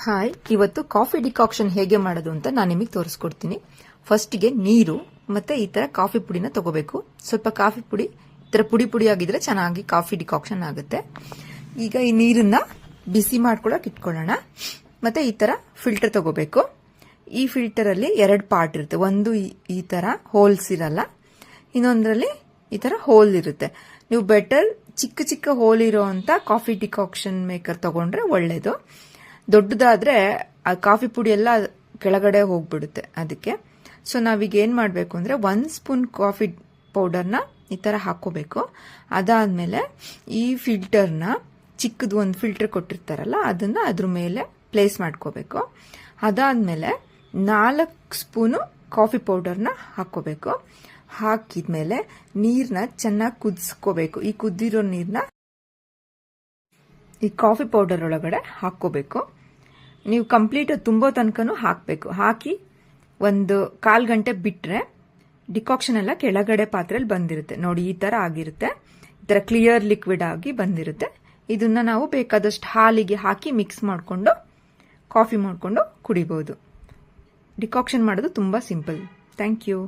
Hi, ಇವತ್ತು coffee decoction ಹೇಗೆ ಮಾಡೋದು ಅಂತ ನಾನು ನಿಮಗೆ ತೋರಿಸ್ಕೊಡ್ತೀನಿ. ಫಸ್ಟ್ಗೆ ನೀರು ಮತ್ತೆ ಈ ತರ ಕಾಫಿ ಪುಡಿನ ತಗೋಬೇಕು. ಸ್ವಲ್ಪ ಕಾಫಿ ಪುಡಿ ಈ ತರ ಪುಡಿ ಪುಡಿ ಆಗಿದ್ರೆ ಚೆನ್ನಾಗಿ ಕಾಫಿ ಡಿಕಾಕ್ಷನ್ ಆಗುತ್ತೆ. ಈಗ ಈ ನೀರನ್ನ ಬಿಸಿ ಮಾಡ್ಕೊಳಕ್ ಇಟ್ಕೊಳ್ಳೋಣ. ಮತ್ತೆ ಈ ತರ ಫಿಲ್ಟರ್ ತಗೋಬೇಕು. ಈ ಫಿಲ್ಟರ್ ಅಲ್ಲಿ 2 ಪಾರ್ಟ್ ಇರುತ್ತೆ. ಒಂದು ಈ ತರ ಹೋಲ್ಸ್ ಇರಲ್ಲ, ಇನ್ನೊಂದ್ರಲ್ಲಿ ಈ ತರ ಹೋಲ್ ಇರುತ್ತೆ. ನೀವು ಬೆಟರ್ ಚಿಕ್ಕ ಚಿಕ್ಕ ಹೋಲ್ ಇರೋಂತ ಕಾಫಿ ಡಿಕಾಕ್ಷನ್ ಮೇಕರ್ ತಗೊಂಡ್ರೆ ಒಳ್ಳೇದು. ದೊಡ್ಡದಾದ್ರೆ ಆ ಕಾಫಿ ಪುಡಿ ಎಲ್ಲ ಕೆಳಗಡೆ ಹೋಗ್ಬಿಡುತ್ತೆ. ಅದಕ್ಕೆ ಸೊ ನಾವೀಗ ಏನ್ ಮಾಡ್ಬೇಕು ಅಂದ್ರೆ 1 ಸ್ಪೂನ್ ಕಾಫಿ ಪೌಡರ್ನ ಈ ತರ ಹಾಕೋಬೇಕು. ಅದಾದ್ಮೇಲೆ ಈ ಫಿಲ್ಟರ್ನ ಚಿಕ್ಕದು ಒಂದು ಫಿಲ್ಟರ್ ಕೊಟ್ಟಿರ್ತಾರಲ್ಲ ಅದನ್ನ ಅದ್ರ ಮೇಲೆ ಪ್ಲೇಸ್ ಮಾಡ್ಕೋಬೇಕು. ಅದಾದ್ಮೇಲೆ 4 ಸ್ಪೂನು ಕಾಫಿ ಪೌಡರ್ನ ಹಾಕೋಬೇಕು. ಹಾಕಿದ್ಮೇಲೆ ನೀರ್ನ ಚೆನ್ನಾಗಿ ಕುದಿಸ್ಕೋಬೇಕು. ಈ ಕುದ್ದಿರೋ ನೀರ್ನ ಈ ಕಾಫಿ ಪೌಡರ್ ಒಳಗಡೆ ಹಾಕೋಬೇಕು. ನೀವು ಕಂಪ್ಲೀಟ್ ತುಂಬೋ ತನಕನೂ ಹಾಕಬೇಕು. ಹಾಕಿ ಒಂದು 1/4 ಗಂಟೆ ಬಿಟ್ರೆ ಡಿಕಾಕ್ಷನ್ ಎಲ್ಲ ಕೆಳಗಡೆ ಪಾತ್ರೆಯಲ್ಲಿ ಬಂದಿರುತ್ತೆ. ನೋಡಿ ಈ ತರ ಆಗಿರುತ್ತೆ. ಈ ತರ ಕ್ಲಿಯರ್ ಲಿಕ್ವಿಡ್ ಆಗಿ ಬಂದಿರುತ್ತೆ. ಇದನ್ನ ನಾವು ಬೇಕಾದಷ್ಟು ಹಾಲಿಗೆ ಹಾಕಿ ಮಿಕ್ಸ್ ಮಾಡಿಕೊಂಡು ಕಾಫಿ ಮಾಡಿಕೊಂಡು ಕುಡಿಬಹುದು. ಡಿಕಾಕ್ಷನ್ ಮಾಡೋದು ತುಂಬಾ ಸಿಂಪಲ್. Thank you.